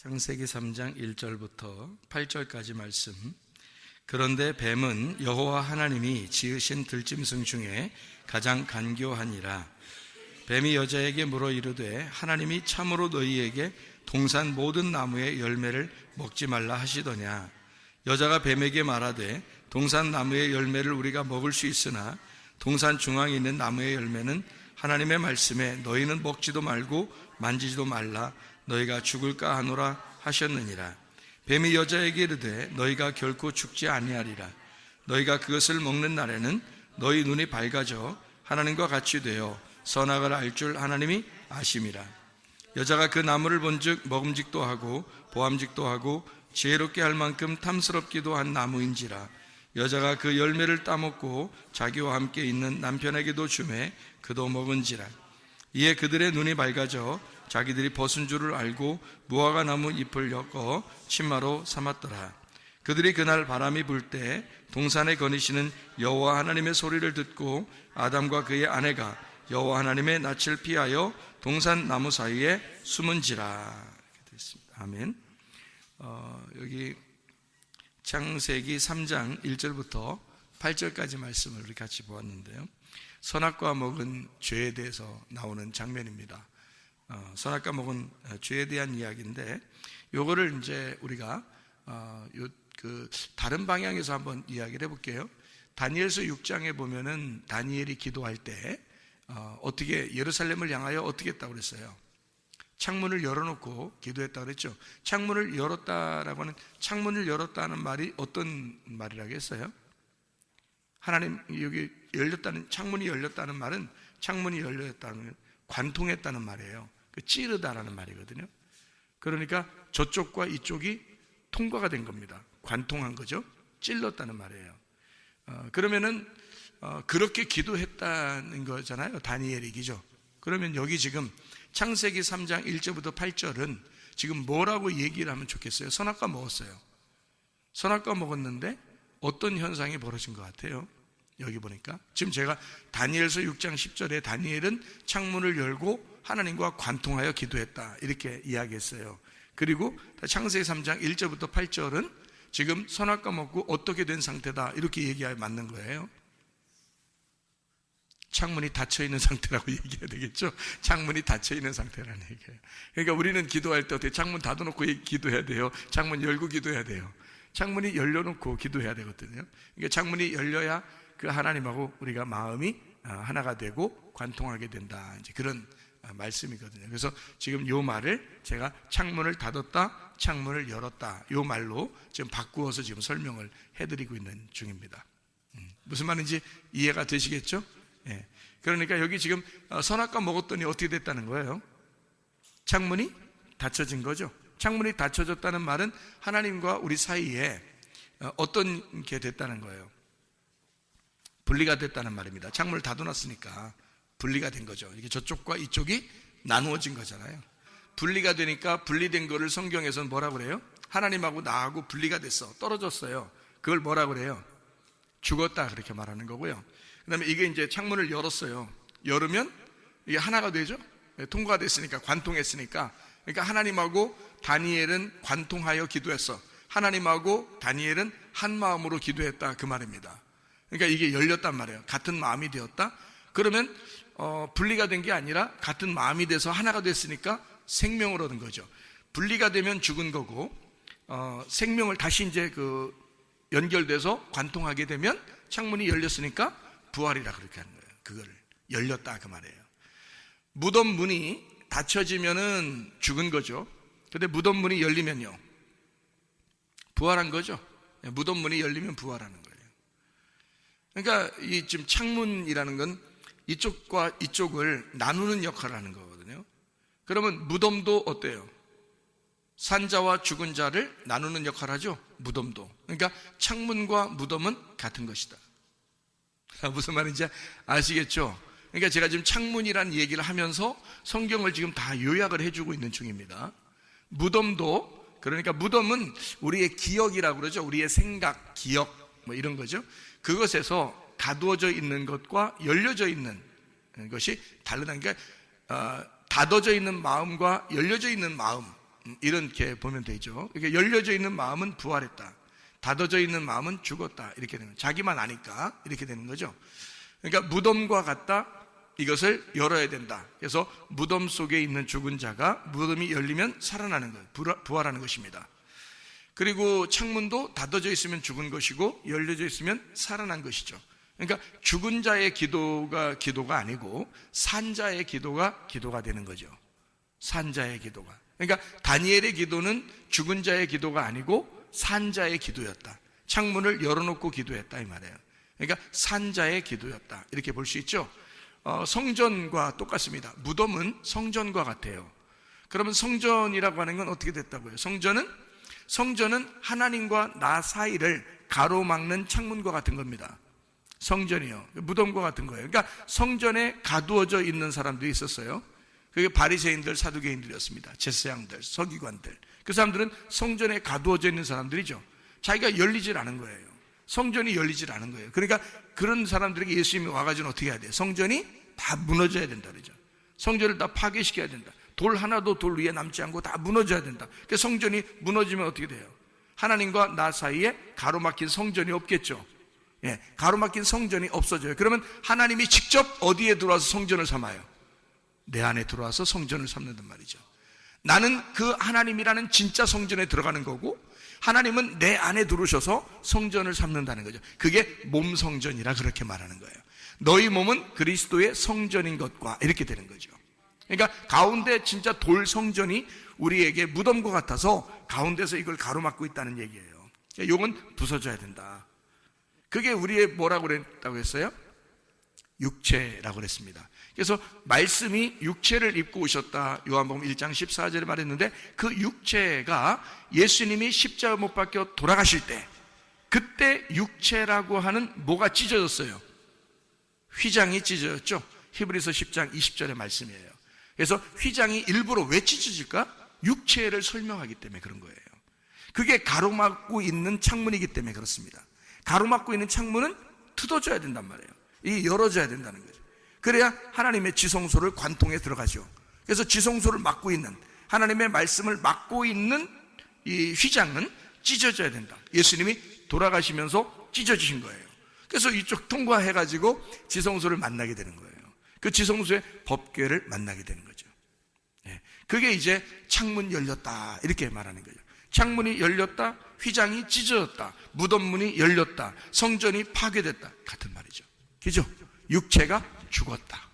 창세기 3장 1절부터 8절까지 말씀. 그런데 뱀은 여호와 하나님이 지으신 들짐승 중에 가장 간교하니라. 뱀이 여자에게 물어 이르되 하나님이 참으로 너희에게 동산 모든 나무의 열매를 먹지 말라 하시더냐. 여자가 뱀에게 말하되 동산 나무의 열매를 우리가 먹을 수 있으나 동산 중앙에 있는 나무의 열매는 하나님의 말씀에 너희는 먹지도 말고 만지지도 말라 너희가 죽을까 하노라 하셨느니라. 뱀이 여자에게 이르되 너희가 결코 죽지 아니하리라. 너희가 그것을 먹는 날에는 너희 눈이 밝아져 하나님과 같이 되어 선악을 알 줄 하나님이 아심이라. 여자가 그 나무를 본즉 먹음직도 하고 보암직도 하고 지혜롭게 할 만큼 탐스럽기도 한 나무인지라. 여자가 그 열매를 따먹고 자기와 함께 있는 남편에게도 주매 그도 먹은지라. 이에 그들의 눈이 밝아져 자기들이 벗은 줄을 알고 무화과 나무 잎을 엮어 치마로 삼았더라. 그들이 그날 바람이 불 때 동산에 거니시는 여호와 하나님의 소리를 듣고 아담과 그의 아내가 여호와 하나님의 낯을 피하여 동산 나무 사이에 숨은지라. 이렇게 됐습니다. 아멘. 여기 창세기 3장 1절부터 8절까지 말씀을 우리 같이 보았는데요. 선악과 먹은 죄에 대해서 나오는 장면입니다. 선악과 먹은 죄에 대한 이야기인데, 요거를 이제 우리가 다른 방향에서 한번 이야기를 해볼게요. 다니엘서 6장에 보면은 다니엘이 기도할 때 어떻게 예루살렘을 향하여 어떻게 했다고 그랬어요? 창문을 열어놓고 기도했다고 그랬죠. 창문을 열었다라고 하는, 창문을 열었다는 말이 어떤 말이라고 했어요? 하나님, 여기 열렸다는, 창문이 열렸다는 말은, 창문이 열렸다는 관통했다는 말이에요. 찌르다라는 말이거든요. 그러니까 저쪽과 이쪽이 통과가 된 겁니다. 관통한 거죠. 찔렀다는 말이에요. 그러면은 그렇게 기도했다는 거잖아요. 다니엘이, 그죠? 그러면 여기 지금 창세기 3장 1절부터 8절은 지금 뭐라고 얘기를 하면 좋겠어요? 선악과 먹었어요. 선악과 먹었는데 어떤 현상이 벌어진 것 같아요? 여기 보니까 지금 제가 다니엘서 6장 10절에 다니엘은 창문을 열고 하나님과 관통하여 기도했다 이렇게 이야기했어요. 그리고 창세기 3장 1절부터 8절은 지금 선악과 먹고 어떻게 된 상태다 이렇게 얘기하여 맞는 거예요. 창문이 닫혀있는 상태라고 얘기해야 되겠죠. 창문이 닫혀있는 상태라는 얘기예요. 그러니까 우리는 기도할 때 어떻게 창문 닫아놓고 기도해야 돼요? 창문 열고 기도해야 돼요? 창문이 열려놓고 기도해야 되거든요. 그러니까 창문이 열려야 그 하나님하고 우리가 마음이 하나가 되고 관통하게 된다, 이제 그런 말씀이거든요. 그래서 지금 요 말을 제가 창문을 닫았다, 창문을 열었다, 요 말로 지금 바꾸어서 지금 설명을 해드리고 있는 중입니다. 무슨 말인지 이해가 되시겠죠? 예. 그러니까 여기 지금 선악과 먹었더니 어떻게 됐다는 거예요? 창문이 닫혀진 거죠. 창문이 닫혀졌다는 말은 하나님과 우리 사이에 어떤 게 됐다는 거예요? 분리가 됐다는 말입니다. 창문을 닫아놨으니까 분리가 된 거죠. 이게 저쪽과 이쪽이 나누어진 거잖아요. 분리가 되니까 분리된 거를 성경에서는 뭐라고 그래요? 하나님하고 나하고 분리가 됐어, 떨어졌어요. 그걸 뭐라고 그래요? 죽었다, 그렇게 말하는 거고요. 그 다음에 이게 이제 창문을 열었어요. 열으면 이게 하나가 되죠. 통과가 됐으니까, 관통했으니까. 그러니까 하나님하고 다니엘은 관통하여 기도했어. 하나님하고 다니엘은 한 마음으로 기도했다, 그 말입니다. 그러니까 이게 열렸단 말이에요. 같은 마음이 되었다. 그러면 분리가 된 게 아니라 같은 마음이 돼서 하나가 됐으니까 생명을 얻은 거죠. 분리가 되면 죽은 거고, 생명을 다시 이제 연결돼서 관통하게 되면 창문이 열렸으니까 부활이라 그렇게 하는 거예요. 그걸 열렸다, 그 말이에요. 무덤 문이 닫혀지면은 죽은 거죠. 근데 무덤 문이 열리면요, 부활한 거죠. 무덤 문이 열리면 부활하는 거예요. 그러니까 이 지금 창문이라는 건 이쪽과 이쪽을 나누는 역할을 하는 거거든요. 그러면 무덤도 어때요? 산자와 죽은 자를 나누는 역할을 하죠. 무덤도. 그러니까 창문과 무덤은 같은 것이다. 무슨 말인지 아시겠죠? 그러니까 제가 지금 창문이라는 얘기를 하면서 성경을 지금 다 요약을 해주고 있는 중입니다. 무덤도, 그러니까 무덤은 우리의 기억이라고 그러죠. 우리의 생각, 기억 뭐 이런 거죠. 그것에서 가두어져 있는 것과 열려져 있는 것이 다르다니까, 닫아져 있는 마음과 열려져 있는 마음, 이렇게 보면 되죠. 그러니까 열려져 있는 마음은 부활했다, 닫아져 있는 마음은 죽었다, 이렇게 되는 거예요. 자기만 아니까 이렇게 되는 거죠. 그러니까 무덤과 같다, 이것을 열어야 된다. 그래서 무덤 속에 있는 죽은 자가 무덤이 열리면 살아나는 거예요. 부활하는 것입니다. 그리고 창문도 닫아져 있으면 죽은 것이고 열려져 있으면 살아난 것이죠. 그러니까 죽은 자의 기도가 아니고 산 자의 기도가 되는 거죠. 산 자의 기도가. 그러니까 다니엘의 기도는 죽은 자의 기도가 아니고 산 자의 기도였다. 창문을 열어놓고 기도했다, 이 말이에요. 그러니까 산 자의 기도였다, 이렇게 볼 수 있죠. 성전과 똑같습니다. 무덤은 성전과 같아요. 그러면 성전이라고 하는 건 어떻게 됐다고요? 성전은 하나님과 나 사이를 가로막는 창문과 같은 겁니다. 성전이요, 무덤과 같은 거예요. 그러니까 성전에 가두어져 있는 사람들이 있었어요. 그게 바리새인들, 사두개인들이었습니다. 제사장들, 서기관들. 그 사람들은 성전에 가두어져 있는 사람들이죠. 자기가 열리질 않은 거예요. 성전이 열리질 않은 거예요. 그러니까 그런 사람들에게 예수님이 와가지고 어떻게 해야 돼요? 성전이 다 무너져야 된다 그러죠. 성전을 다 파괴시켜야 된다. 돌 하나도 돌 위에 남지 않고 다 무너져야 된다. 그러니까 성전이 무너지면 어떻게 돼요? 하나님과 나 사이에 가로막힌 성전이 없겠죠. 예, 가로막힌 성전이 없어져요. 그러면 하나님이 직접 어디에 들어와서 성전을 삼아요? 내 안에 들어와서 성전을 삼는단 말이죠. 나는 그 하나님이라는 진짜 성전에 들어가는 거고, 하나님은 내 안에 들어오셔서 성전을 삼는다는 거죠. 그게 몸 성전이라 그렇게 말하는 거예요. 너희 몸은 그리스도의 성전인 것과, 이렇게 되는 거죠. 그러니까 가운데 진짜 돌 성전이 우리에게 무덤과 같아서 가운데서 이걸 가로막고 있다는 얘기예요. 이건 부서져야 된다. 그게 우리의 뭐라고 그랬다고 했어요? 육체라고 그랬습니다. 그래서 말씀이 육체를 입고 오셨다, 요한복음 1장 14절에 말했는데, 그 육체가 예수님이 십자가 못 박혀 돌아가실 때, 그때 육체라고 하는 뭐가 찢어졌어요? 휘장이 찢어졌죠. 히브리서 10장 20절의 말씀이에요. 그래서 휘장이 일부러 왜 찢어질까? 육체를 설명하기 때문에 그런 거예요. 그게 가로막고 있는 창문이기 때문에 그렇습니다. 가로막고 있는 창문은 뜯어져야 된단 말이에요. 이 열어져야 된다는 거죠. 그래야 하나님의 지성소를 관통에 들어가죠. 그래서 지성소를 막고 있는, 하나님의 말씀을 막고 있는 이 휘장은 찢어져야 된다. 예수님이 돌아가시면서 찢어지신 거예요. 그래서 이쪽 통과해가지고 지성소를 만나게 되는 거예요. 그 지성소의 법궤를 만나게 되는 거죠. 그게 이제 창문 열렸다, 이렇게 말하는 거죠. 창문이 열렸다, 휘장이 찢어졌다, 무덤문이 열렸다, 성전이 파괴됐다, 같은 말이죠. 그죠? 육체가 죽었다.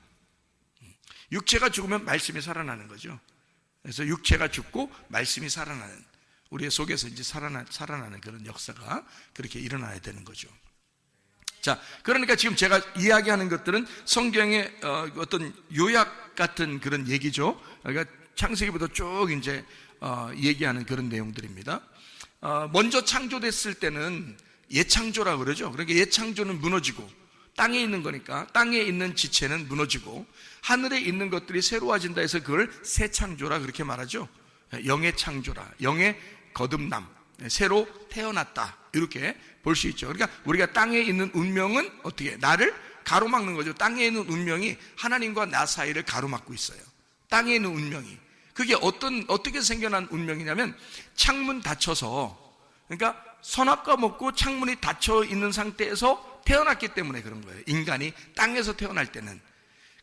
육체가 죽으면 말씀이 살아나는 거죠. 그래서 육체가 죽고 말씀이 살아나는, 우리의 속에서 이제 살아나는 그런 역사가 그렇게 일어나야 되는 거죠. 자, 그러니까 지금 제가 이야기하는 것들은 성경의 어떤 요약 같은 그런 얘기죠. 그러니까 창세기부터 쭉 이제 얘기하는 그런 내용들입니다. 먼저 창조됐을 때는 예창조라고 그러죠. 그러니까 예창조는 무너지고, 땅에 있는 거니까 땅에 있는 지체는 무너지고, 하늘에 있는 것들이 새로워진다 해서 그걸 새 창조라 그렇게 말하죠. 영의 창조라, 영의 거듭남, 새로 태어났다, 이렇게 볼 수 있죠. 그러니까 우리가 땅에 있는 운명은 어떻게, 나를 가로막는 거죠. 땅에 있는 운명이 하나님과 나 사이를 가로막고 있어요. 땅에 있는 운명이. 그게 어떻게 생겨난 운명이냐면, 창문 닫혀서, 그러니까 선악과 먹고 창문이 닫혀 있는 상태에서 태어났기 때문에 그런 거예요. 인간이 땅에서 태어날 때는.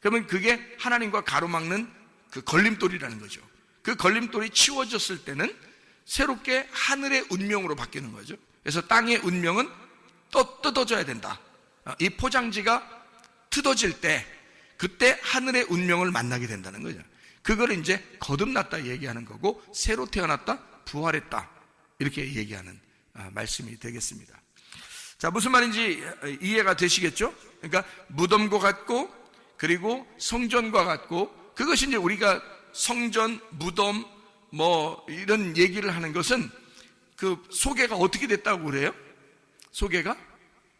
그러면 그게 하나님과 가로막는 그 걸림돌이라는 거죠. 그 걸림돌이 치워졌을 때는 새롭게 하늘의 운명으로 바뀌는 거죠. 그래서 땅의 운명은 또 뜯어져야 된다. 이 포장지가 뜯어질 때, 그때 하늘의 운명을 만나게 된다는 거죠. 그걸 이제 거듭났다 얘기하는 거고, 새로 태어났다, 부활했다, 이렇게 얘기하는 말씀이 되겠습니다. 자, 무슨 말인지 이해가 되시겠죠? 그러니까 무덤과 같고, 그리고 성전과 같고, 그것이 이제 우리가 성전, 무덤, 뭐 이런 얘기를 하는 것은 그 소개가 어떻게 됐다고 그래요? 소개가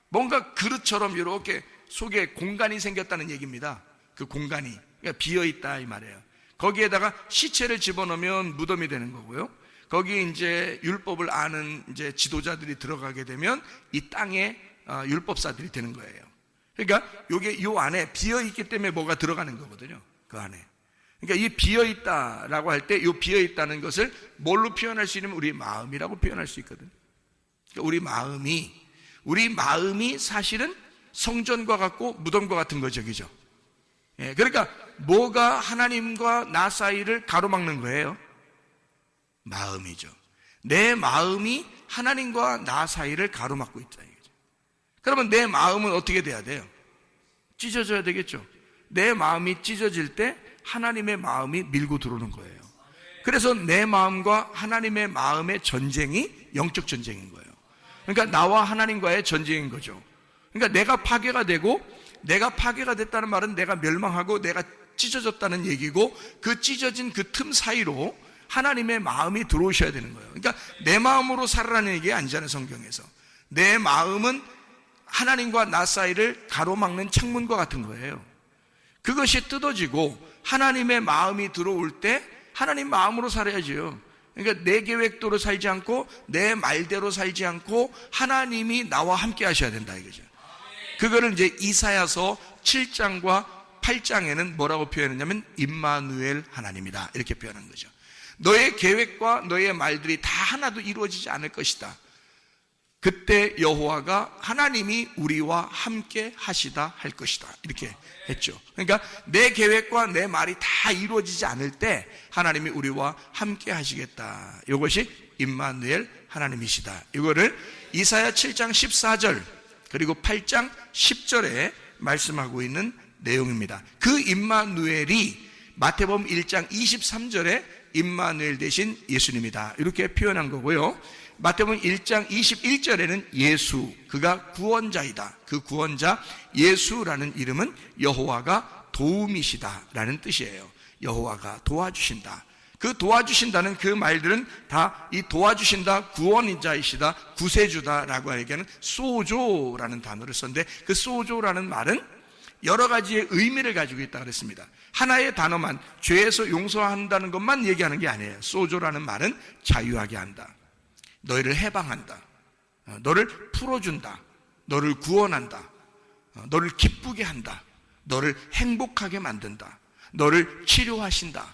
뭔가 그릇처럼 이렇게 속에 공간이 생겼다는 얘기입니다. 그 공간이, 그러니까 비어있다 이 말이에요. 거기에다가 시체를 집어넣으면 무덤이 되는 거고요. 거기에 이제 율법을 아는 이제 지도자들이 들어가게 되면 이 땅에 율법사들이 되는 거예요. 그러니까 요게 요 안에 비어 있기 때문에 뭐가 들어가는 거거든요. 그 안에. 그러니까 이 비어있다라고 할 때 이 비어있다는 것을 뭘로 표현할 수 있냐면 우리 마음이라고 표현할 수 있거든. 그러니까 우리 마음이 사실은 성전과 같고 무덤과 같은 거죠, 그죠? 예, 그러니까 뭐가 하나님과 나 사이를 가로막는 거예요? 마음이죠. 내 마음이 하나님과 나 사이를 가로막고 있다 이거죠. 그러면 내 마음은 어떻게 돼야 돼요? 찢어져야 되겠죠. 내 마음이 찢어질 때 하나님의 마음이 밀고 들어오는 거예요. 그래서 내 마음과 하나님의 마음의 전쟁이 영적 전쟁인 거예요. 그러니까 나와 하나님과의 전쟁인 거죠. 그러니까 내가 파괴가 되고, 내가 파괴가 됐다는 말은 내가 멸망하고 내가 찢어졌다는 얘기고, 그 찢어진 그 틈 사이로 하나님의 마음이 들어오셔야 되는 거예요. 그러니까 내 마음으로 살아라는 얘기 아니잖아요, 성경에서. 내 마음은 하나님과 나 사이를 가로막는 창문과 같은 거예요. 그것이 뜯어지고 하나님의 마음이 들어올 때 하나님 마음으로 살아야지요. 그러니까 내 계획대로 살지 않고 내 말대로 살지 않고 하나님이 나와 함께 하셔야 된다 이거죠. 그거를 이제 이사야서 7장과 8장에는 뭐라고 표현했냐면 임마누엘 하나님이다 이렇게 표현한 거죠. 너의 계획과 너의 말들이 다 하나도 이루어지지 않을 것이다. 그때 여호와가 하나님이 우리와 함께 하시다 할 것이다 이렇게 했죠. 그러니까 내 계획과 내 말이 다 이루어지지 않을 때 하나님이 우리와 함께 하시겠다. 이것이 임마누엘 하나님이시다. 이거를 이사야 7장 14절 그리고 8장 10절에 말씀하고 있는 내용입니다. 그 임마누엘이 마태복음 1장 23절에 임마누엘 대신 예수님이다 이렇게 표현한 거고요. 마태복음 1장 21절에는 예수, 그가 구원자이다. 그 구원자 예수라는 이름은 여호와가 도움이시다라는 뜻이에요. 여호와가 도와주신다. 그 도와주신다는 그 말들은 다 이 도와주신다, 구원자이시다, 구세주다라고 하기에는 소조라는 단어를 썼는데 그 소조라는 말은 여러 가지의 의미를 가지고 있다고 그랬습니다. 하나의 단어만 죄에서 용서한다는 것만 얘기하는 게 아니에요. 소조라는 말은 자유하게 한다, 너희를 해방한다, 너를 풀어준다, 너를 구원한다, 너를 기쁘게 한다, 너를 행복하게 만든다, 너를 치료하신다,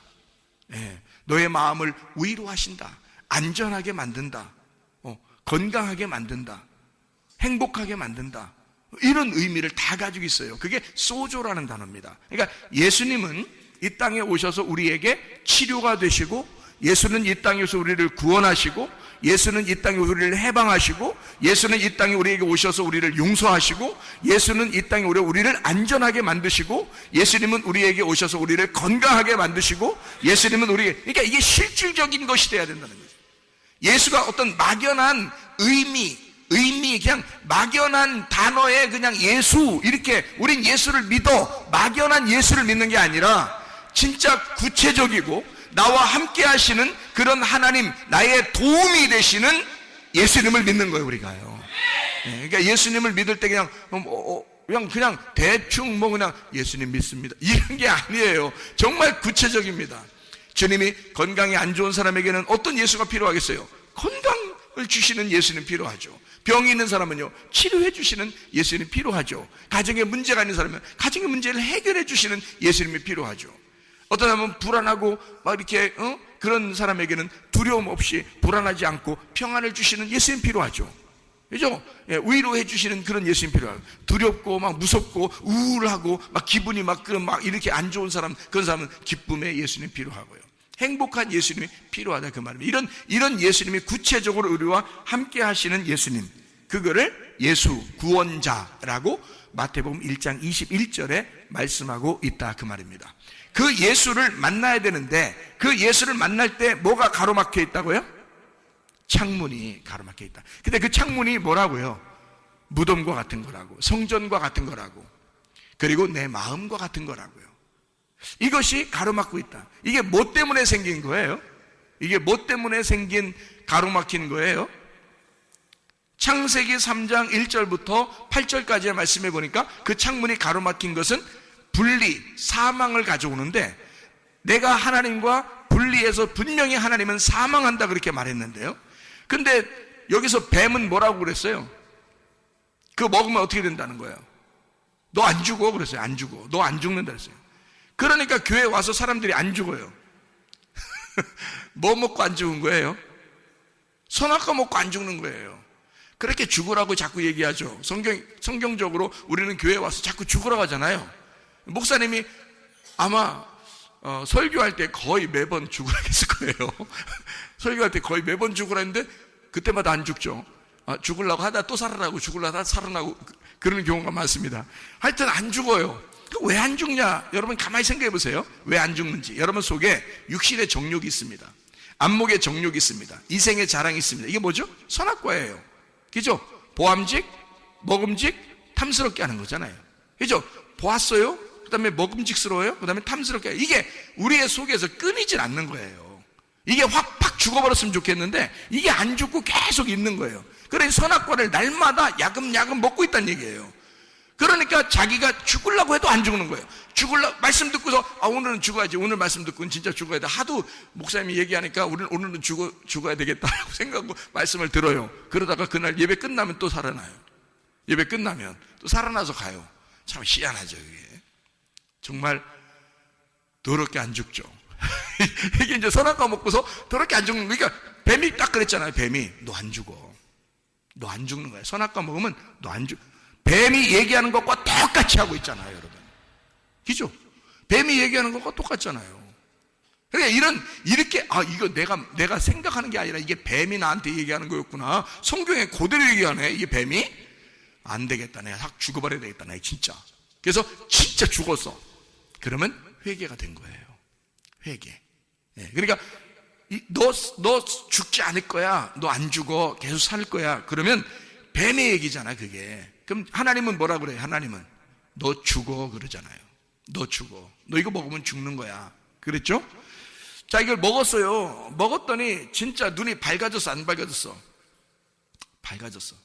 너의 마음을 위로하신다, 안전하게 만든다, 건강하게 만든다, 행복하게 만든다, 이런 의미를 다 가지고 있어요. 그게 소조라는 단어입니다. 그러니까 예수님은 이 땅에 오셔서 우리에게 치료가 되시고, 예수는 이 땅에서 우리를 구원하시고, 예수는 이 땅에 우리를 해방하시고, 예수는 이 땅에 우리에게 오셔서 우리를 용서하시고, 예수는 이 땅에 우리를 안전하게 만드시고, 예수님은 우리에게 오셔서 우리를 건강하게 만드시고, 예수님은 그러니까 이게 실질적인 것이 돼야 된다는 거죠. 예수가 어떤 막연한 의미 그냥 막연한 단어에 그냥 예수 이렇게 우린 예수를 믿어 막연한 예수를 믿는 게 아니라 진짜 구체적이고 나와 함께 하시는 그런 하나님, 나의 도움이 되시는 예수님을 믿는 거예요, 우리가요. 그러니까 예수님을 믿을 때 그냥 대충 그냥 예수님 믿습니다 이런 게 아니에요. 정말 구체적입니다. 주님이 건강이 안 좋은 사람에게는 어떤 예수가 필요하겠어요? 건강을 주시는 예수님 필요하죠. 병이 있는 사람은요, 치료해 주시는 예수님이 필요하죠. 가정에 문제가 있는 사람은 가정의 문제를 해결해 주시는 예수님이 필요하죠. 어떤 사람은 불안하고 막 이렇게 그런 사람에게는 두려움 없이 불안하지 않고 평안을 주시는 예수님 필요하죠. 그죠? 위로해 주시는 그런 예수님 필요하고, 두렵고 막 무섭고 우울하고 막 기분이 막 이렇게 안 좋은 사람, 그런 사람은 기쁨의 예수님 필요하고요. 행복한 예수님이 필요하다 그 말입니다. 이런 예수님이 구체적으로 우리와 함께 하시는 예수님, 그거를 예수 구원자라고 마태복음 1장 21절에 말씀하고 있다 그 말입니다. 그 예수를 만나야 되는데 그 예수를 만날 때 뭐가 가로막혀 있다고요? 창문이 가로막혀 있다. 근데 그 창문이 뭐라고요? 무덤과 같은 거라고, 성전과 같은 거라고, 그리고 내 마음과 같은 거라고요. 이것이 가로막고 있다. 이게 뭐 때문에 생긴 거예요? 이게 뭐 때문에 생긴 가로막힌 거예요? 창세기 3장 1절부터 8절까지의 말씀해 보니까 그 창문이 가로막힌 것은 분리, 사망을 가져오는데, 내가 하나님과 분리해서 분명히 하나님은 사망한다 그렇게 말했는데요. 근데 여기서 뱀은 뭐라고 그랬어요? 그거 먹으면 어떻게 된다는 거예요? 너 안 죽어 그랬어요. 안 죽어. 너 안 죽는다 그랬어요. 그러니까 교회 와서 사람들이 안 죽어요. 뭐 먹고 안 죽은 거예요? 선악과 먹고 안 죽는 거예요. 그렇게 죽으라고 자꾸 얘기하죠. 성경적으로 우리는 교회 와서 자꾸 죽으라고 하잖아요. 목사님이 아마 설교할 때 거의 매번 죽으라고 했을 거예요. 설교할 때 거의 매번 죽으라 했는데 그때마다 안 죽죠. 죽으려고 하다 또 살아나고 죽으려고 하다 살아나고 그런 경우가 많습니다. 하여튼 안 죽어요. 왜 안 죽냐? 여러분 가만히 생각해 보세요. 왜 안 죽는지. 여러분 속에 육신의 정욕이 있습니다. 안목의 정욕이 있습니다. 이생의 자랑이 있습니다. 이게 뭐죠? 선악과예요. 그죠? 보암직, 먹음직, 탐스럽게 하는 거잖아요. 그죠? 보았어요? 그 다음에 먹음직스러워요? 그 다음에 탐스럽게 해요. 이게 우리의 속에서 끊이질 않는 거예요. 이게 확 죽어버렸으면 좋겠는데 이게 안 죽고 계속 있는 거예요. 그래서 선악과를 날마다 야금야금 먹고 있다는 얘기예요. 그러니까 자기가 죽으려고 해도 안 죽는 거예요. 말씀 듣고서 오늘은 죽어야지. 오늘 말씀 듣고는 진짜 죽어야 돼. 하도 목사님이 얘기하니까 오늘은 죽어야 되겠다라고 생각하고 말씀을 들어요. 그러다가 그날 예배 끝나면 또 살아나요. 예배 끝나면 또 살아나서 가요. 참 희한하죠. 이게 정말 더럽게 안 죽죠. 이게 이제 선악과 먹고서 더럽게 안 죽는 거니까 뱀이 딱 그랬잖아요. 뱀이 너 안 죽어. 너 안 죽는 거야. 선악과 먹으면 너 안 죽. 뱀이 얘기하는 것과 똑같이 하고 있잖아요, 여러분. 그죠? 뱀이 얘기하는 것과 똑같잖아요. 그러니까 이렇게 이거 내가 생각하는 게 아니라 이게 뱀이 나한테 얘기하는 거였구나. 성경에 그대로 얘기하네. 이게 뱀이 안 되겠다. 내가 확 죽어버려야 되겠다. 내가 진짜. 그래서 진짜 죽었어. 그러면 회개가 된 거예요. 회개. 네, 그러니까 너 죽지 않을 거야. 너 안 죽어. 계속 살 거야. 그러면 뱀의 얘기잖아, 그게. 그럼 하나님은 뭐라 그래요? 하나님은 너 죽어 그러잖아요. 너 죽어. 너 이거 먹으면 죽는 거야. 그랬죠? 자, 이걸 먹었어요. 먹었더니 진짜 눈이 밝아졌어, 안 밝아졌어? 밝아졌어.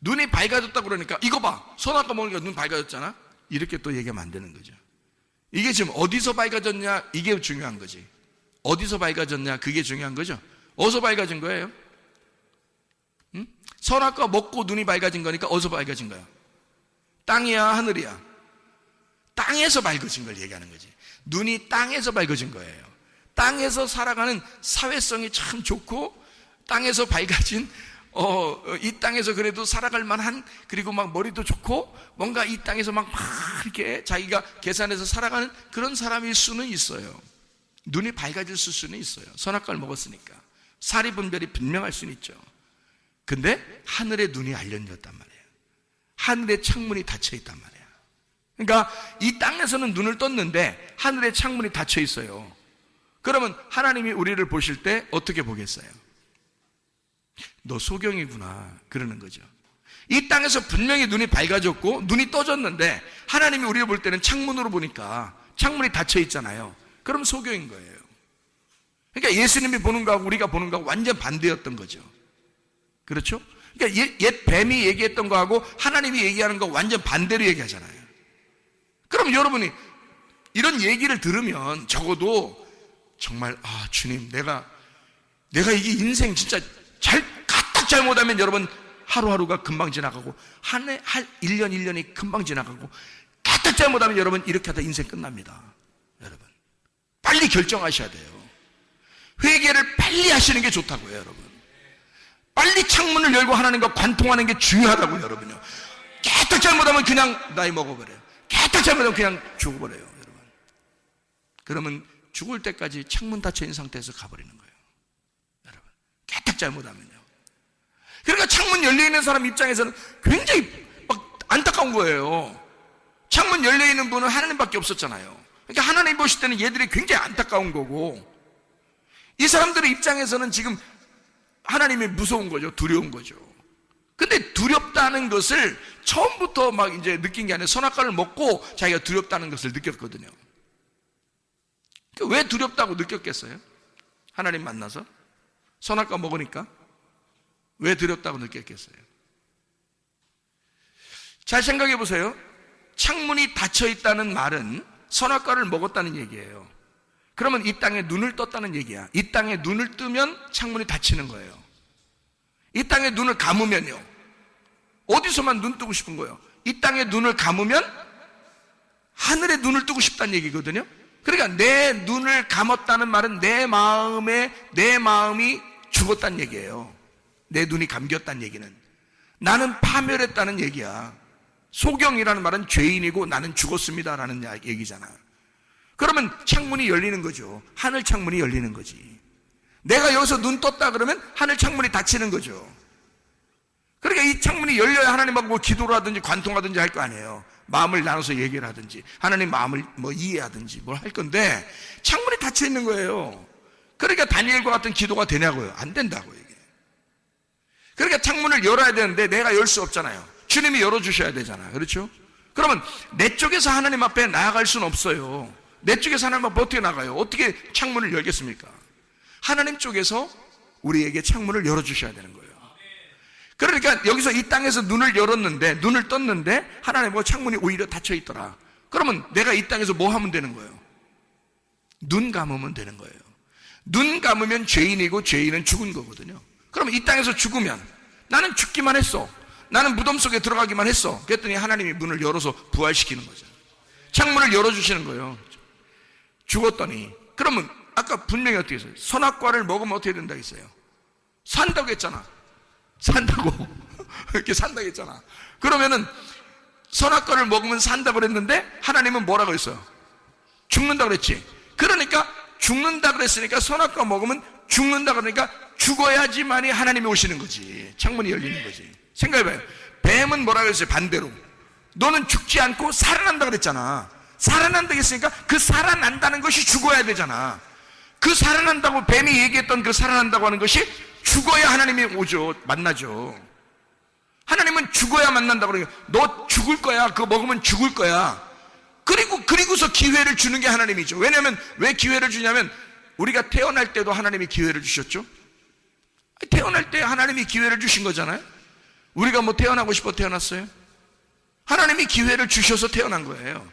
눈이 밝아졌다고 그러니까 이거 봐. 선악과 먹으니까 눈 밝아졌잖아. 이렇게 또 얘기하면 안 되는 거죠. 이게 지금 어디서 밝아졌냐? 이게 중요한 거지. 어디서 밝아졌냐? 그게 중요한 거죠. 어디서 밝아진 거예요? 응? 선악과 먹고 눈이 밝아진 거니까 어디서 밝아진 거야? 땅이야, 하늘이야? 땅에서 밝아진 걸 얘기하는 거지. 눈이 땅에서 밝아진 거예요. 땅에서 살아가는 사회성이 참 좋고 땅에서 밝아진 이 땅에서 그래도 살아갈 만한, 그리고 막 머리도 좋고 뭔가 이 땅에서 막 이렇게 자기가 계산해서 살아가는 그런 사람일 수는 있어요. 눈이 밝아질 수는 있어요. 선악과를 먹었으니까 사리 분별이 분명할 수는 있죠. 근데 하늘의 눈이 알려졌단 말이에요. 하늘의 창문이 닫혀 있단 말이에요. 그러니까 이 땅에서는 눈을 떴는데 하늘의 창문이 닫혀 있어요. 그러면 하나님이 우리를 보실 때 어떻게 보겠어요? 너 소경이구나 그러는 거죠. 이 땅에서 분명히 눈이 밝아졌고 눈이 떠졌는데 하나님이 우리를 볼 때는 창문으로 보니까 창문이 닫혀 있잖아요. 그럼 소경인 거예요. 그러니까 예수님이 보는 거하고 우리가 보는 거하고 완전 반대였던 거죠. 그렇죠? 그러니까 옛 뱀이 얘기했던 거하고 하나님이 얘기하는 거 완전 반대로 얘기하잖아요. 그럼 여러분이 이런 얘기를 들으면 적어도 정말 주님 내가 이게 인생 진짜 가딱 잘못하면 여러분 하루하루가 금방 지나가고 한 1년 1년이 금방 지나가고 가딱 잘못하면 여러분 이렇게 하다 인생 끝납니다. 여러분 빨리 결정하셔야 돼요. 회개를 빨리 하시는 게 좋다고요. 여러분 빨리 창문을 열고 하나님과 관통하는 게 중요하다고요. 여러분요 깨딱 잘못하면 그냥 나이 먹어버려요. 깨딱 잘못하면 그냥 죽어버려요. 여러분 그러면 죽을 때까지 창문 닫혀 있는 상태에서 가버리는 거예요. 여러분 깨딱 잘못하면요. 그러니까 창문 열려있는 사람 입장에서는 굉장히 막 안타까운 거예요. 창문 열려있는 분은 하나님밖에 없었잖아요. 그러니까 하나님 보실 때는 얘들이 굉장히 안타까운 거고 이 사람들의 입장에서는 지금 하나님이 무서운 거죠. 두려운 거죠. 근데 두렵다는 것을 처음부터 막 이제 느낀 게 아니라 선악과를 먹고 자기가 두렵다는 것을 느꼈거든요. 왜 두렵다고 느꼈겠어요? 하나님 만나서 선악과 먹으니까 왜 두렵다고 느꼈겠어요? 잘 생각해 보세요. 창문이 닫혀 있다는 말은 선악과를 먹었다는 얘기예요. 그러면 이 땅에 눈을 떴다는 얘기야. 이 땅에 눈을 뜨면 창문이 닫히는 거예요. 이 땅에 눈을 감으면요. 어디서만 눈 뜨고 싶은 거예요? 이 땅에 눈을 감으면 하늘에 눈을 뜨고 싶다는 얘기거든요. 그러니까 내 눈을 감았다는 말은 내 마음이 죽었다는 얘기예요. 내 눈이 감겼다는 얘기는 나는 파멸했다는 얘기야. 소경이라는 말은 죄인이고 나는 죽었습니다라는 얘기잖아. 그러면 창문이 열리는 거죠. 하늘 창문이 열리는 거지. 내가 여기서 눈 떴다 그러면 하늘 창문이 닫히는 거죠. 그러니까 이 창문이 열려야 하나님하고 뭐 기도를 하든지 관통하든지 할 거 아니에요. 마음을 나눠서 얘기를 하든지 하나님 마음을 뭐 이해하든지 뭘 할 건데 창문이 닫혀 있는 거예요. 그러니까 다니엘과 같은 기도가 되냐고요? 안 된다고 이게. 그러니까 창문을 열어야 되는데 내가 열 수 없잖아요. 주님이 열어주셔야 되잖아. 그렇죠? 그러면 내 쪽에서 하나님 앞에 나아갈 수는 없어요. 내 쪽에서 하나님 앞에 어떻게 나가요? 어떻게 창문을 열겠습니까? 하나님 쪽에서 우리에게 창문을 열어주셔야 되는 거예요. 그러니까 여기서 이 땅에서 눈을 열었는데, 눈을 떴는데 하나님과 창문이 오히려 닫혀 있더라. 그러면 내가 이 땅에서 뭐 하면 되는 거예요? 눈 감으면 되는 거예요. 눈 감으면 죄인이고 죄인은 죽은 거거든요. 그러면 이 땅에서 죽으면 나는 죽기만 했어. 나는 무덤 속에 들어가기만 했어. 그랬더니 하나님이 문을 열어서 부활시키는 거죠. 창문을 열어주시는 거예요. 죽었더니 그러면 아까 분명히 어떻게 했어요? 선악과를 먹으면 어떻게 된다고 했어요? 산다고 했잖아. 산다고 이렇게 산다고 했잖아. 그러면은 선악과를 먹으면 산다고 그랬는데 하나님은 뭐라고 했어요? 죽는다고 그랬지. 그러니까 죽는다 그랬으니까 선악과 먹으면 죽는다 그러니까 죽어야지만이 하나님이 오시는 거지. 창문이 열리는 거지. 생각해봐요. 뱀은 뭐라고 했어요? 반대로 너는 죽지 않고 살아난다 그랬잖아. 살아난다고 했으니까 그 살아난다는 것이 죽어야 되잖아. 그 살아난다고 뱀이 얘기했던 그 살아난다고 하는 것이 죽어야 하나님이 오죠. 만나죠. 하나님은 죽어야 만난다고 그러니까 너 죽을 거야. 그거 먹으면 죽을 거야. 그리고서 기회를 주는 게 하나님이죠. 왜냐하면 왜 기회를 주냐면 우리가 태어날 때도 하나님이 기회를 주셨죠. 태어날 때 하나님이 기회를 주신 거잖아요. 우리가 뭐 태어나고 싶어 태어났어요? 하나님이 기회를 주셔서 태어난 거예요.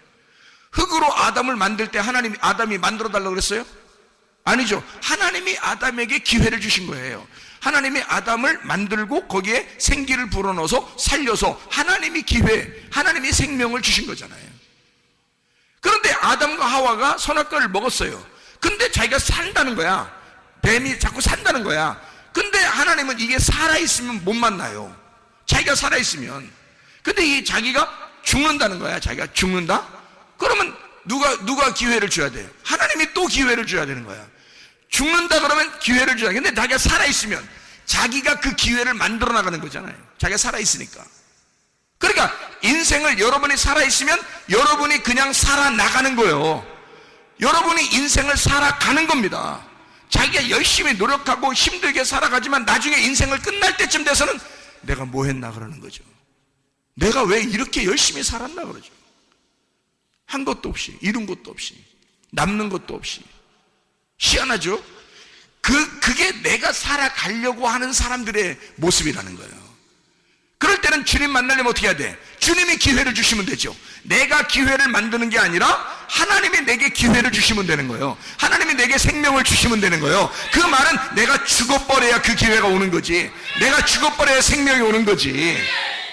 흙으로 아담을 만들 때 하나님이 아담이 만들어 달라고 그랬어요? 아니죠. 하나님이 아담에게 기회를 주신 거예요. 하나님이 아담을 만들고 거기에 생기를 불어넣어서 살려서 하나님이 하나님이 생명을 주신 거잖아요. 그런데 아담과 하와가 선악과를 먹었어요. 근데 자기가 산다는 거야. 뱀이 자꾸 산다는 거야. 근데 하나님은 이게 살아있으면 못 만나요. 자기가 살아있으면. 근데 이 자기가 죽는다는 거야. 자기가 죽는다? 그러면 누가 기회를 줘야 돼요? 하나님이 또 기회를 줘야 되는 거야. 죽는다 그러면 기회를 줘야 돼. 근데 자기가 살아있으면 자기가 그 기회를 만들어 나가는 거잖아요. 자기가 살아있으니까. 그러니까 인생을 여러분이 살아있으면 여러분이 그냥 살아나가는 거예요. 여러분이 인생을 살아가는 겁니다. 자기가 열심히 노력하고 힘들게 살아가지만 나중에 인생을 끝날 때쯤 돼서는 내가 뭐 했나 그러는 거죠. 내가 왜 이렇게 열심히 살았나 그러죠. 한 것도 없이, 이룬 것도 없이, 남는 것도 없이. 희한하죠? 그게 내가 살아가려고 하는 사람들의 모습이라는 거예요. 그럴 때는 주님 만나려면 어떻게 해야 돼? 주님이 기회를 주시면 되죠. 내가 기회를 만드는 게 아니라 하나님이 내게 기회를 주시면 되는 거예요. 하나님이 내게 생명을 주시면 되는 거예요. 그 말은 내가 죽어버려야 그 기회가 오는 거지. 내가 죽어버려야 생명이 오는 거지.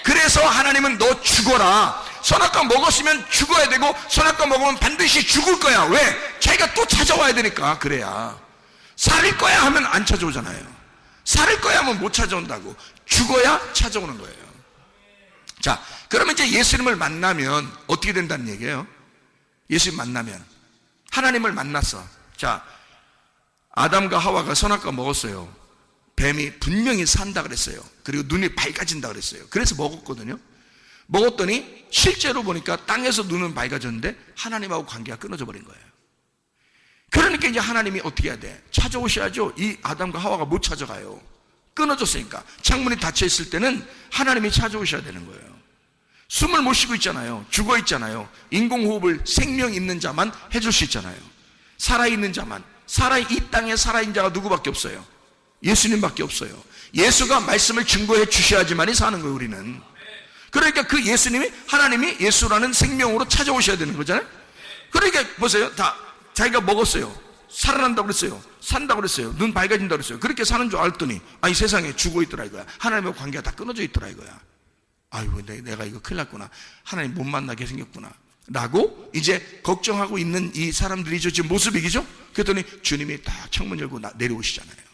그래서 하나님은 너 죽어라. 선악과 먹었으면 죽어야 되고 선악과 먹으면 반드시 죽을 거야. 왜? 자기가 또 찾아와야 되니까. 그래야. 살을 거야 하면 안 찾아오잖아요. 살을 거야 하면 못 찾아온다고. 죽어야 찾아오는 거예요. 자, 그러면 이제 예수님을 만나면 어떻게 된다는 얘기예요? 예수님 만나면 하나님을 만났어. 자, 아담과 하와가 선악과 먹었어요. 뱀이 분명히 산다 그랬어요. 그리고 눈이 밝아진다 그랬어요. 그래서 먹었거든요. 먹었더니 실제로 보니까 땅에서 눈은 밝아졌는데 하나님하고 관계가 끊어져 버린 거예요. 그러니까 이제 하나님이 어떻게 해야 돼? 찾아오셔야죠. 이 아담과 하와가 못 찾아가요. 끊어졌으니까. 창문이 닫혀 있을 때는 하나님이 찾아오셔야 되는 거예요. 숨을 못 쉬고 있잖아요. 죽어 있잖아요. 인공호흡을 생명 있는 자만 해줄 수 있잖아요. 살아있는 자만. 이 땅에 살아있는 자가 누구밖에 없어요? 예수님밖에 없어요. 예수가 말씀을 증거해 주셔야지만이 사는 거예요, 우리는. 그러니까 그 예수님이, 하나님이 예수라는 생명으로 찾아오셔야 되는 거잖아요. 그러니까 보세요. 다 자기가 먹었어요. 살아난다고 그랬어요. 산다고 그랬어요. 눈 밝아진다고 그랬어요. 그렇게 사는 줄 알았더니 아니 세상에 죽어 있더라 이거야. 하나님과 관계가 다 끊어져 있더라 이거야. 아이고 내가 이거 큰일 났구나. 하나님 못 만나게 생겼구나. 라고 이제 걱정하고 있는 이 사람들이죠. 지금 모습이죠. 그랬더니 주님이 딱 창문 열고 내려오시잖아요.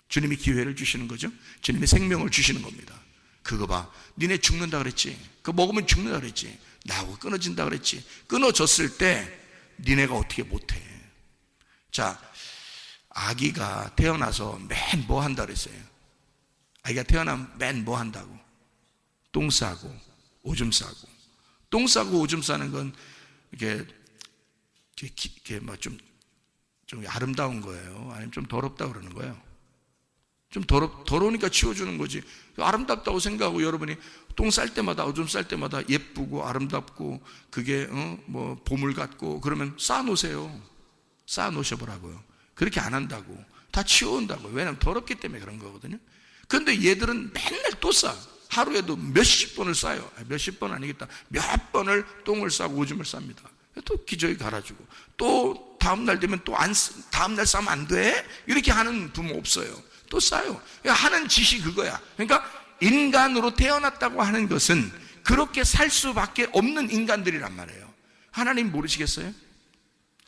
주님이 기회를 주시는 거죠. 주님이 생명을 주시는 겁니다. 그거 봐, 니네 죽는다 그랬지, 그거 먹으면 죽는다 그랬지, 나하고 끊어진다 그랬지. 끊어졌을 때 니네가 어떻게 못해. 자, 아기가 태어나서 맨 뭐 한다 그랬어요? 아기가 태어나면 맨 뭐 한다고? 똥 싸고 오줌 싸고. 똥 싸고 오줌 싸는 건 이게 막 좀 아름다운 거예요? 아니면 좀 더럽다 그러는 거예요? 좀 더러우니까 치워주는 거지. 아름답다고 생각하고 여러분이 똥 쌀 때마다 오줌 쌀 때마다 예쁘고 아름답고 그게 뭐 보물 같고 그러면 쌓아놓으세요. 쌓아놓으셔보라고요. 그렇게 안 한다고. 다 치워온다고. 왜냐하면 더럽기 때문에 그런 거거든요. 그런데 얘들은 맨날 또 싸. 하루에도 몇십 번을 싸요. 몇십 번 아니겠다, 몇 번을 똥을 싸고 오줌을 쌉니다. 또 기저귀 갈아주고, 또 다음날 되면 또 다음날 싸면 안 돼? 이렇게 하는 부모 없어요. 또 싸요. 하는 짓이 그거야. 그러니까 인간으로 태어났다고 하는 것은 그렇게 살 수밖에 없는 인간들이란 말이에요. 하나님 모르시겠어요?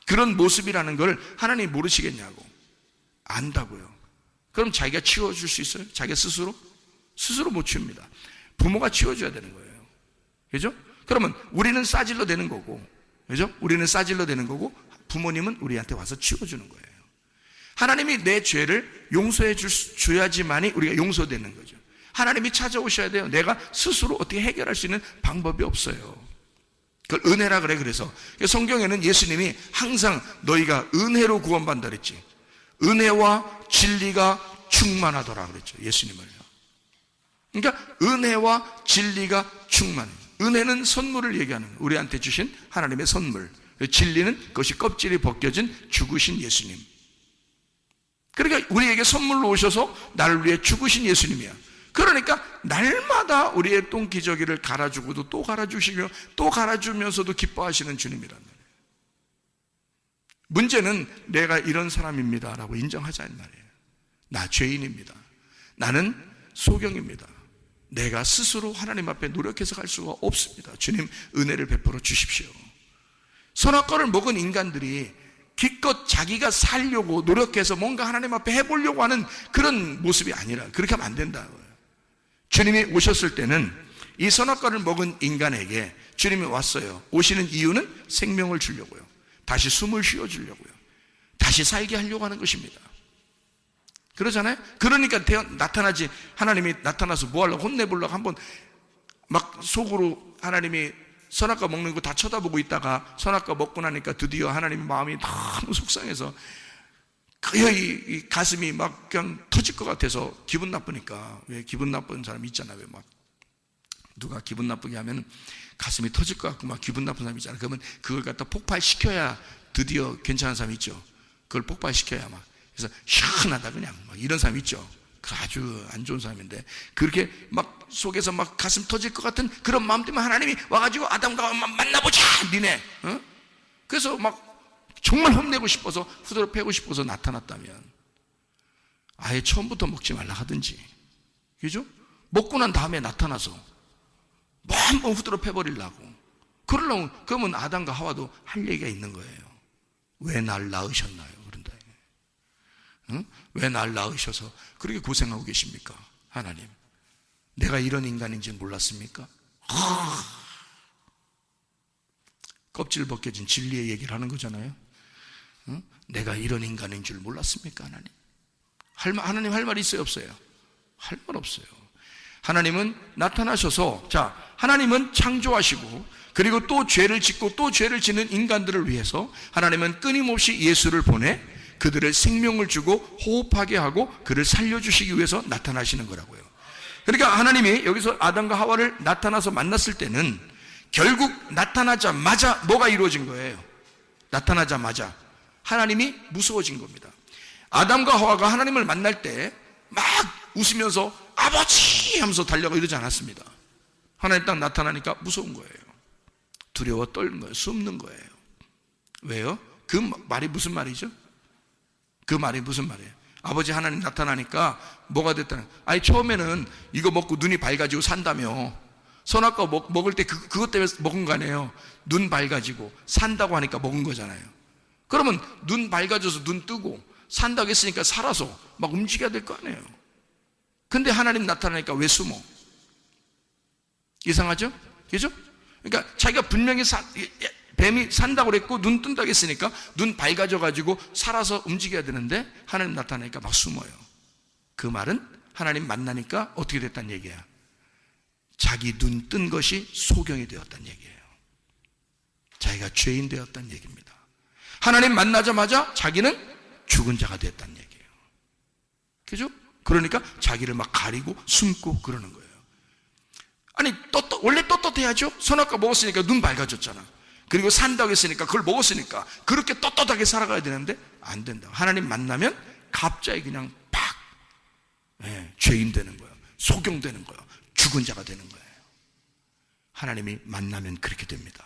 그런 모습이라는 걸 하나님 모르시겠냐고. 안다고요. 그럼 자기가 치워줄 수 있어요? 자기가 스스로? 스스로 못 치웁니다. 부모가 치워줘야 되는 거예요. 그죠? 그러면 우리는 싸질러 되는 거고, 그죠? 우리는 싸질러 되는 거고, 부모님은 우리한테 와서 치워주는 거예요. 하나님이 내 죄를 용서해 줘야지만이 우리가 용서되는 거죠. 하나님이 찾아오셔야 돼요. 내가 스스로 어떻게 해결할 수 있는 방법이 없어요. 그걸 은혜라 그래. 그래서 성경에는 예수님이 항상 너희가 은혜로 구원받는다 그랬지. 은혜와 진리가 충만하더라 그랬죠. 예수님을요. 그러니까 은혜와 진리가 충만해. 은혜는 선물을 얘기하는 거예요. 우리한테 주신 하나님의 선물. 진리는 그것이 껍질이 벗겨진 죽으신 예수님. 그러니까 우리에게 선물로 오셔서 나를 위해 죽으신 예수님이야. 그러니까 날마다 우리의 똥기저귀를 갈아주고도 또 갈아주시며 또 갈아주면서도 기뻐하시는 주님이란 말이에요. 문제는 내가 이런 사람입니다 라고 인정하자는 말이에요. 나 죄인입니다. 나는 소경입니다. 내가 스스로 하나님 앞에 노력해서 갈 수가 없습니다. 주님 은혜를 베풀어 주십시오. 선악과를 먹은 인간들이 기껏 자기가 살려고 노력해서 뭔가 하나님 앞에 해보려고 하는 그런 모습이 아니라, 그렇게 하면 안 된다고요. 주님이 오셨을 때는 이 선악과를 먹은 인간에게 주님이 왔어요. 오시는 이유는 생명을 주려고요. 다시 숨을 쉬어주려고요. 다시 살게 하려고 하는 것입니다. 그러잖아요. 그러니까 나타나지. 하나님이 나타나서 뭐 하려고 혼내보려고 한번 막 속으로 하나님이 선악과 먹는 거 다 쳐다보고 있다가 선악과 먹고 나니까 드디어 하나님 마음이 너무 속상해서 이 가슴이 막 그냥 터질 것 같아서 기분 나쁘니까. 왜 기분 나쁜 사람 있잖아요. 왜 막 누가 기분 나쁘게 하면 가슴이 터질 것 같고 막 기분 나쁜 사람 있잖아요. 그러면 그걸 갖다 폭발시켜야 드디어 괜찮은 사람 있죠. 그걸 폭발시켜야 막. 그래서 시원하다 그냥 막 이런 사람 있죠. 그 아주 안 좋은 사람인데 그렇게 막 속에서 막 가슴 터질 것 같은 그런 마음 때문에 하나님이 와가지고 아담과 만나보자 니네. 그래서 막 정말 혼내고 싶어서 후드로 패고 싶어서 나타났다면 아예 처음부터 먹지 말라 하든지, 그죠? 먹고 난 다음에 나타나서 뭐 한번 후드로 패버리려고 그러면 아담과 하와도 할 얘기가 있는 거예요. 왜 날 낳으셨나요? 그런다. 응? 왜 날 낳으셔서 그렇게 고생하고 계십니까? 하나님, 내가 이런 인간인지 몰랐습니까? 껍질 벗겨진 진리의 얘기를 하는 거잖아요. 응? 내가 이런 인간인 줄 몰랐습니까? 하나님 할 말이 있어요? 없어요? 할 말 없어요. 하나님은 나타나셔서, 자, 하나님은 창조하시고 그리고 또 죄를 짓고 또 죄를 짓는 인간들을 위해서 하나님은 끊임없이 예수를 보내 그들의 생명을 주고 호흡하게 하고 그를 살려주시기 위해서 나타나시는 거라고요. 그러니까 하나님이 여기서 아담과 하와를 나타나서 만났을 때는 결국 나타나자마자 뭐가 이루어진 거예요? 나타나자마자 하나님이 무서워진 겁니다. 아담과 하와가 하나님을 만날 때 막 웃으면서 아버지 하면서 달려가 이러지 않았습니다. 하나님 딱 나타나니까 무서운 거예요. 두려워 떨는 거예요. 숨는 거예요. 왜요? 그 말이 무슨 말이죠? 그 말이 무슨 말이에요? 아버지 하나님 나타나니까 뭐가 됐다는, 아니 처음에는 이거 먹고 눈이 밝아지고 산다며 선악과 먹을 때 그것 때문에 먹은 거 아니에요. 눈 밝아지고 산다고 하니까 먹은 거잖아요. 그러면 눈 밝아져서 눈 뜨고 산다고 했으니까 살아서 막 움직여야 될 거 아니에요. 근데 하나님 나타나니까 왜 숨어? 이상하죠? 그죠? 그러니까 자기가 분명히 뱀이 산다고 그랬고 눈 뜬다고 했으니까 눈 밝아져 가지고 살아서 움직여야 되는데 하나님 나타나니까 막 숨어요. 그 말은 하나님 만나니까 어떻게 됐다는 얘기야? 자기 눈 뜬 것이 소경이 되었다는 얘기예요. 자기가 죄인 되었다는 얘기입니다. 하나님 만나자마자 자기는 죽은 자가 됐다는 얘기예요. 그죠? 그러니까 자기를 막 가리고 숨고 그러는 거예요. 아니 원래 떳떳해야죠. 선악과 먹었으니까 눈 밝아졌잖아. 그리고 산다고 했으니까 그걸 먹었으니까 그렇게 떳떳하게 살아가야 되는데 안 된다. 하나님 만나면 갑자기 그냥 팍 죄인 되는 거예요. 소경 되는 거예요. 죽은 자가 되는 거예요. 하나님이 만나면 그렇게 됩니다.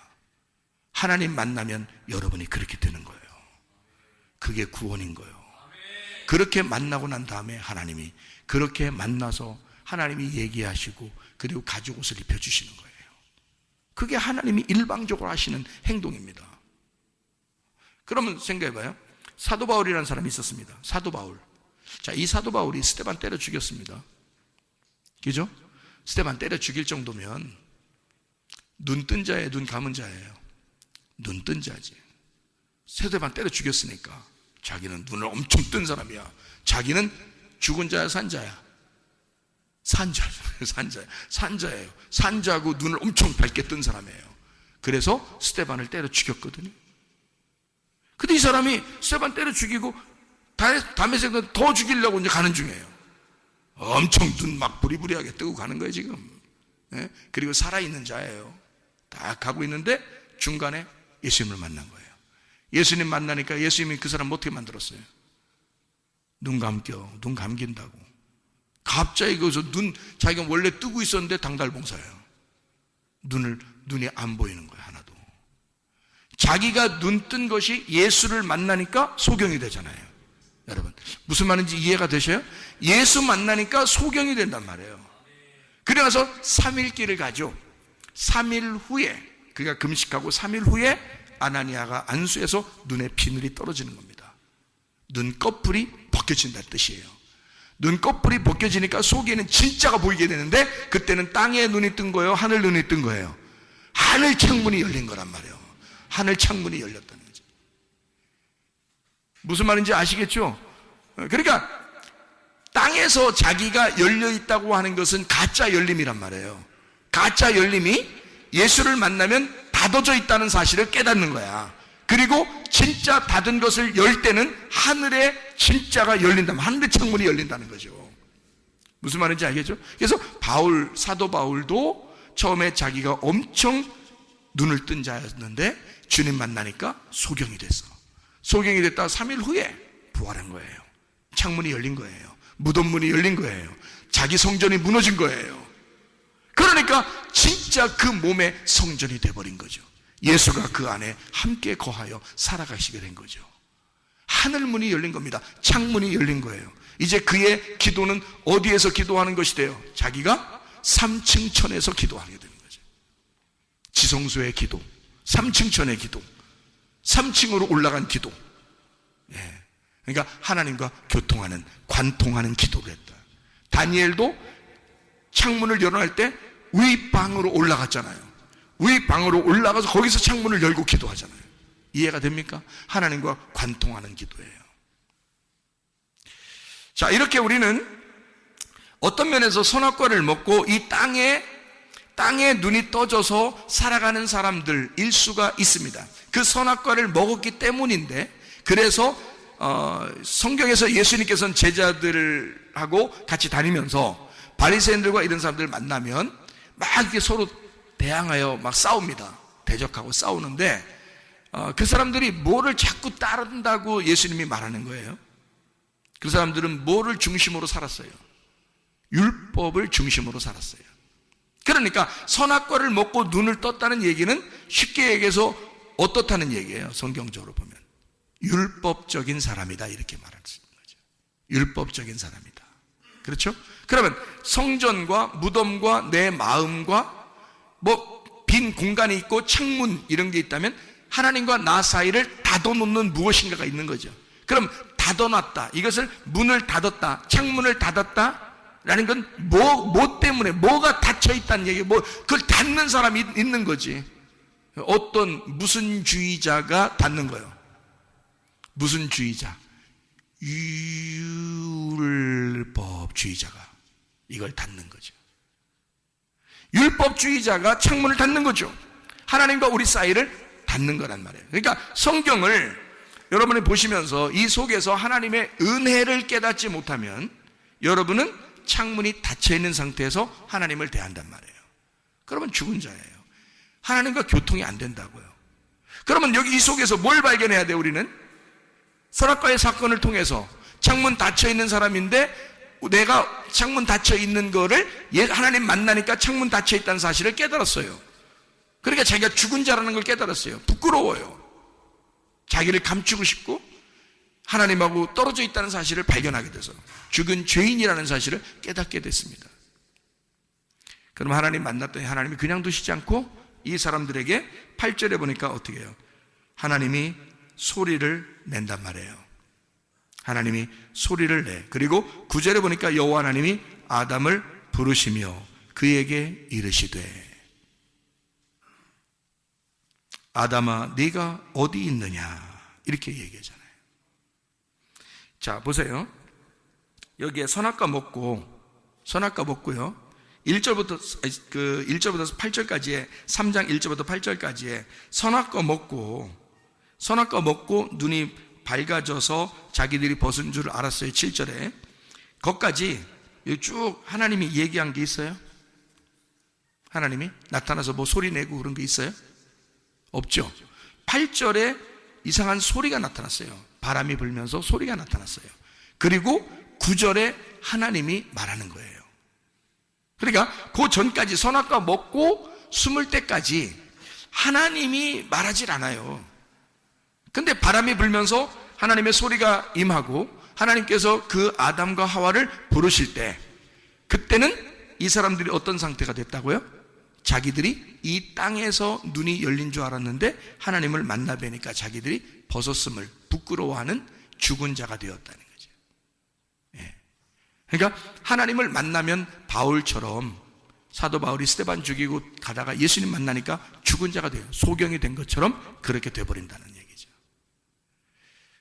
하나님 만나면 여러분이 그렇게 되는 거예요. 그게 구원인 거예요. 그렇게 만나고 난 다음에 하나님이 그렇게 만나서 하나님이 얘기하시고 그리고 가죽 옷을 입혀주시는 거예요. 그게 하나님이 일방적으로 하시는 행동입니다. 그러면 생각해봐요. 사도 바울이라는 사람이 있었습니다. 사도 바울. 자, 이 사도 바울이 스데반 때려 죽였습니다. 그죠? 스데반 때려 죽일 정도면 눈 뜬 자예요, 눈 감은 자예요? 눈 뜬 자지. 스데반 때려 죽였으니까 자기는 눈을 엄청 뜬 사람이야. 자기는 죽은 자야, 산 자야? 산자예요. 산자고 눈을 엄청 밝게 뜬 사람이에요. 그래서 스데반을 때려 죽였거든요. 근데 이 사람이 스데반 때려 죽이고 다메섹은 더 죽이려고 이제 가는 중이에요. 엄청 눈 막 부리부리하게 뜨고 가는 거예요, 지금. 예? 그리고 살아있는 자예요. 딱 가고 있는데 중간에 예수님을 만난 거예요. 예수님 만나니까 예수님이 그 사람 어떻게 만들었어요? 눈 감긴다고. 갑자기 거기서 자기가 원래 뜨고 있었는데 당달봉사예요. 눈이 안 보이는 거예요, 하나도. 자기가 눈 뜬 것이 예수를 만나니까 소경이 되잖아요. 여러분, 무슨 말인지 이해가 되셔요? 예수 만나니까 소경이 된단 말이에요. 그래서 3일 길을 가죠. 3일 후에, 그가 금식하고 3일 후에 아나니아가 안수해서 눈에 비늘이 떨어지는 겁니다. 눈꺼풀이 벗겨진다는 뜻이에요. 눈꺼풀이 벗겨지니까 속에는 진짜가 보이게 되는데 그때는 땅에 눈이 뜬 거예요? 하늘 눈이 뜬 거예요? 하늘 창문이 열린 거란 말이에요. 하늘 창문이 열렸다는 거죠. 무슨 말인지 아시겠죠? 그러니까 땅에서 자기가 열려 있다고 하는 것은 가짜 열림이란 말이에요. 가짜 열림이 예수를 만나면 닫아져 있다는 사실을 깨닫는 거야. 그리고 진짜 닫은 것을 열 때는 하늘의 진짜가 열린다면 하늘의 창문이 열린다는 거죠. 무슨 말인지 알겠죠? 그래서 사도 바울도 처음에 자기가 엄청 눈을 뜬 자였는데 주님 만나니까 소경이 됐어. 소경이 됐다가 3일 후에 부활한 거예요. 창문이 열린 거예요. 무덤 문이 열린 거예요. 자기 성전이 무너진 거예요. 그러니까 진짜 그 몸의 성전이 돼버린 거죠. 예수가 그 안에 함께 거하여 살아가시게 된 거죠. 하늘문이 열린 겁니다. 창문이 열린 거예요. 이제 그의 기도는 어디에서 기도하는 것이 돼요? 자기가 3층 천에서 기도하게 되는 거죠. 지성소의 기도, 3층 천의 기도, 3층으로 올라간 기도. 예. 그러니까 하나님과 교통하는, 관통하는 기도를 했다. 다니엘도 창문을 열어낼 때 윗방으로 올라갔잖아요. 윗방으로 올라가서 거기서 창문을 열고 기도하잖아요. 이해가 됩니까? 하나님과 관통하는 기도예요. 자, 이렇게 우리는 어떤 면에서 선악과를 먹고 이 땅에 눈이 떠져서 살아가는 사람들일 수가 있습니다. 그 선악과를 먹었기 때문인데, 그래서 성경에서 예수님께서는 제자들하고 같이 다니면서 바리새인들과 이런 사람들 만나면 막 이렇게 서로 대항하여 막 싸웁니다. 대적하고 싸우는데 그 사람들이 뭐를 자꾸 따른다고 예수님이 말하는 거예요? 그 사람들은 뭐를 중심으로 살았어요? 율법을 중심으로 살았어요. 그러니까 선악과를 먹고 눈을 떴다는 얘기는 쉽게 얘기해서 어떻다는 얘기예요? 성경적으로 보면 율법적인 사람이다, 이렇게 말할 수 있는 거죠. 율법적인 사람이다. 그렇죠? 그러면 성전과 무덤과 내 마음과 뭐 빈 공간이 있고 창문 이런 게 있다면 하나님과 나 사이를 닫아놓는 무엇인가가 있는 거죠. 그럼 닫아놨다, 이것을 문을 닫았다, 창문을 닫았다 라는 건 뭐 때문에, 뭐가 닫혀있다는 얘기, 그걸 닫는 사람이 있는 거지. 어떤 무슨 주의자가 닫는 거예요. 무슨 주의자? 율법주의자가 이걸 닫는 거죠. 율법주의자가 창문을 닫는 거죠. 하나님과 우리 사이를 닫는 거란 말이에요. 그러니까 성경을 여러분이 보시면서 이 속에서 하나님의 은혜를 깨닫지 못하면 여러분은 창문이 닫혀있는 상태에서 하나님을 대한단 말이에요. 그러면 죽은 자예요. 하나님과 교통이 안 된다고요. 그러면 여기 이 속에서 뭘 발견해야 돼요? 우리는 선악과의 사건을 통해서 창문 닫혀있는 사람인데 내가 창문 닫혀있는 거를 하나님 만나니까 창문 닫혀있다는 사실을 깨달았어요. 그러니까 자기가 죽은 자라는 걸 깨달았어요. 부끄러워요. 자기를 감추고 싶고 하나님하고 떨어져 있다는 사실을 발견하게 돼서 죽은 죄인이라는 사실을 깨닫게 됐습니다. 그럼 하나님 만났더니 하나님이 그냥 두시지 않고 이 사람들에게 8절에 보니까 어떻게 해요? 하나님이 소리를 낸단 말이에요. 하나님이 소리를 내. 그리고 9절에 보니까 여호와 하나님이 아담을 부르시며 그에게 이르시되 아담아 네가 어디 있느냐 이렇게 얘기하잖아요. 자 보세요. 여기에 선악과 먹고요 1절부터 8절까지의 3장 1절부터 8절까지의 선악과 먹고 눈이 밝아져서 자기들이 벗은 줄 알았어요. 7절에 거기까지 쭉 하나님이 얘기한 게 있어요? 하나님이 나타나서 뭐 소리 내고 그런 게 있어요? 없죠. 8절에 이상한 소리가 나타났어요. 바람이 불면서 소리가 나타났어요. 그리고 9절에 하나님이 말하는 거예요. 그러니까 그 전까지 선악과 먹고 숨을 때까지 하나님이 말하질 않아요. 근데 바람이 불면서 하나님의 소리가 임하고 하나님께서 그 아담과 하와를 부르실 때 그때는 이 사람들이 어떤 상태가 됐다고요? 자기들이 이 땅에서 눈이 열린 줄 알았는데 하나님을 만나 뵈니까 자기들이 벗었음을 부끄러워하는 죽은 자가 되었다는 거죠. 예. 그러니까 하나님을 만나면 바울처럼 사도 바울이 스데반 죽이고 가다가 예수님 만나니까 죽은 자가 돼요. 소경이 된 것처럼 그렇게 돼버린다는 얘기죠.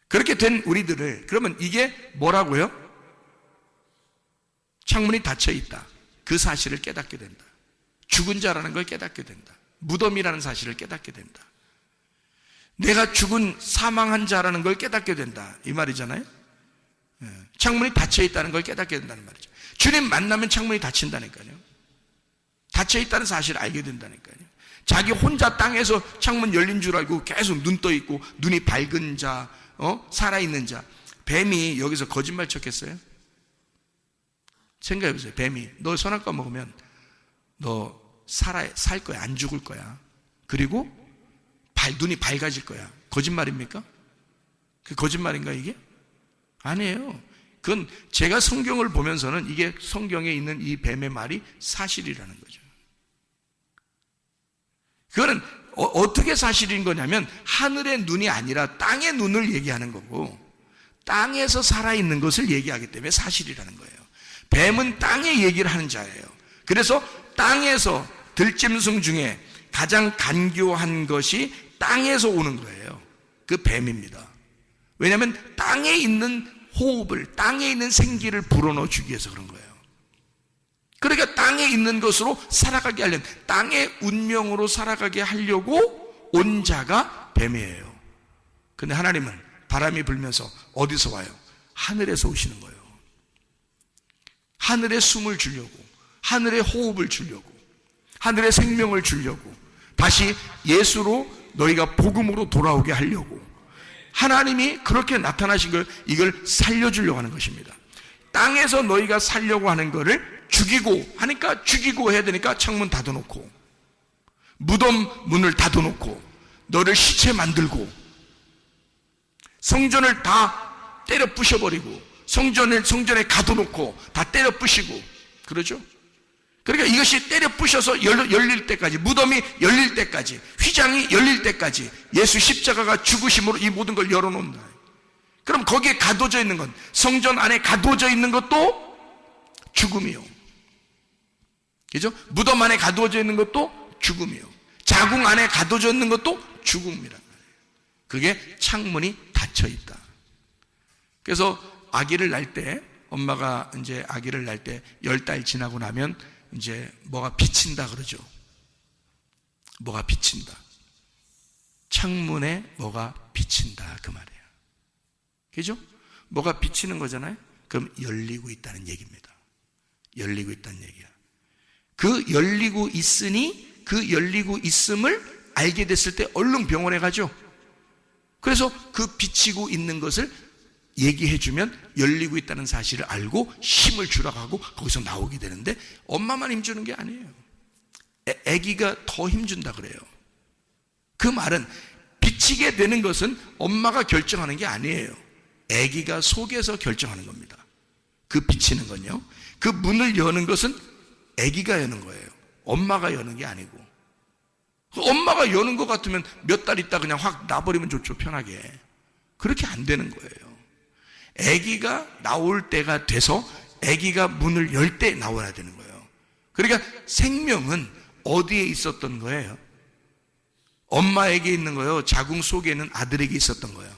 그렇게 된 우리들을, 그러면 이게 뭐라고요? 창문이 닫혀 있다. 그 사실을 깨닫게 된다. 죽은 자라는 걸 깨닫게 된다. 무덤이라는 사실을 깨닫게 된다. 내가 죽은 사망한 자라는 걸 깨닫게 된다. 이 말이잖아요. 창문이 닫혀 있다는 걸 깨닫게 된다는 말이죠. 주님 만나면 창문이 닫힌다니까요. 닫혀 있다는 사실을 알게 된다니까요. 자기 혼자 땅에서 창문 열린 줄 알고 계속 눈 떠 있고 눈이 밝은 자, 살아있는 자. 뱀이 여기서 거짓말 쳤겠어요? 생각해보세요. 뱀이 너 선악과 먹으면 너 살 거야. 안 죽을 거야. 그리고 눈이 밝아질 거야. 거짓말입니까? 그 거짓말인가 이게? 아니에요. 그건 제가 성경을 보면서는 이게 성경에 있는 이 뱀의 말이 사실이라는 거죠. 그거는 어떻게 사실인 거냐면 하늘의 눈이 아니라 땅의 눈을 얘기하는 거고 땅에서 살아있는 것을 얘기하기 때문에 사실이라는 거예요. 뱀은 땅의 얘기를 하는 자예요. 그래서 땅에서 들짐승 중에 가장 간교한 것이 땅에서 오는 거예요. 그 뱀입니다. 왜냐하면 땅에 있는 호흡을, 땅에 있는 생기를 불어넣어 주기 위해서 그런 거예요. 그러니까 땅에 있는 것으로 살아가게 하려는, 땅의 운명으로 살아가게 하려고 온 자가 뱀이에요. 근데 하나님은 바람이 불면서 어디서 와요? 하늘에서 오시는 거예요. 하늘에 숨을 주려고, 하늘의 호흡을 주려고, 하늘의 생명을 주려고, 다시 예수로 너희가 복음으로 돌아오게 하려고 하나님이 그렇게 나타나신 걸, 이걸 살려주려고 하는 것입니다. 땅에서 너희가 살려고 하는 거를 죽이고 하니까, 죽이고 해야 되니까 창문 닫아놓고 무덤 문을 닫아놓고 너를 시체 만들고 성전을 다 때려 부셔버리고 성전에 가둬놓고 다 때려 부시고 그러죠. 그러니까 이것이 때려 부셔서 열릴 때까지, 무덤이 열릴 때까지, 휘장이 열릴 때까지 예수 십자가가 죽으심으로 이 모든 걸 열어놓는다. 그럼 거기에 가둬져 있는 건, 성전 안에 가둬져 있는 것도 죽음이요. 그죠? 무덤 안에 가두어져 있는 것도 죽음이요. 자궁 안에 가두어져 있는 것도 죽음이란 말이에요. 그게 창문이 닫혀 있다. 그래서 아기를 낳을 때, 엄마가 이제 아기를 낳을 때 10달 지나고 나면 이제 뭐가 비친다 그러죠. 뭐가 비친다. 창문에 뭐가 비친다 그 말이에요. 그죠? 뭐가 비치는 거잖아요. 그럼 열리고 있다는 얘기입니다. 열리고 있다는 얘기야. 그 열리고 있으니 그 열리고 있음을 알게 됐을 때 얼른 병원에 가죠. 그래서 그 비치고 있는 것을 얘기해주면 열리고 있다는 사실을 알고 힘을 주라고 하고 거기서 나오게 되는데, 엄마만 힘주는 게 아니에요. 아기가 더 힘준다 그래요. 그 말은 비치게 되는 것은 엄마가 결정하는 게 아니에요. 아기가 속에서 결정하는 겁니다. 그 비치는 건요. 그 문을 여는 것은 아기가 여는 거예요. 엄마가 여는 게 아니고. 엄마가 여는 것 같으면 몇 달 있다 그냥 확 놔버리면 좋죠, 편하게. 그렇게 안 되는 거예요. 아기가 나올 때가 돼서 아기가 문을 열 때 나와야 되는 거예요. 그러니까 생명은 어디에 있었던 거예요? 엄마에게 있는 거예요? 자궁 속에 있는 아들에게 있었던 거예요?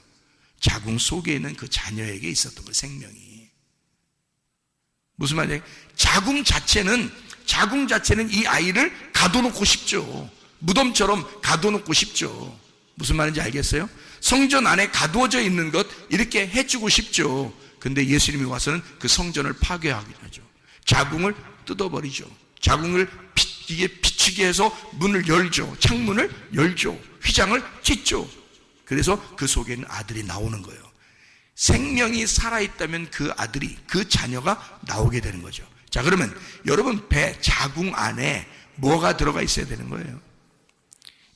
자궁 속에 있는 그 자녀에게 있었던 거예요, 생명이. 무슨 말이에요? 자궁 자체는 이 아이를 가둬놓고 싶죠. 무덤처럼 가둬놓고 싶죠. 무슨 말인지 알겠어요? 성전 안에 가두어져 있는 것 이렇게 해주고 싶죠. 근데 예수님이 와서는 그 성전을 파괴하게 하죠. 자궁을 뜯어버리죠. 자궁을 이게 비추게 해서 문을 열죠. 창문을 열죠. 휘장을 찢죠. 그래서 그 속에 있는 아들이 나오는 거예요. 생명이 살아있다면 그 아들이, 그 자녀가 나오게 되는 거죠. 자, 그러면 여러분 배 자궁 안에 뭐가 들어가 있어야 되는 거예요?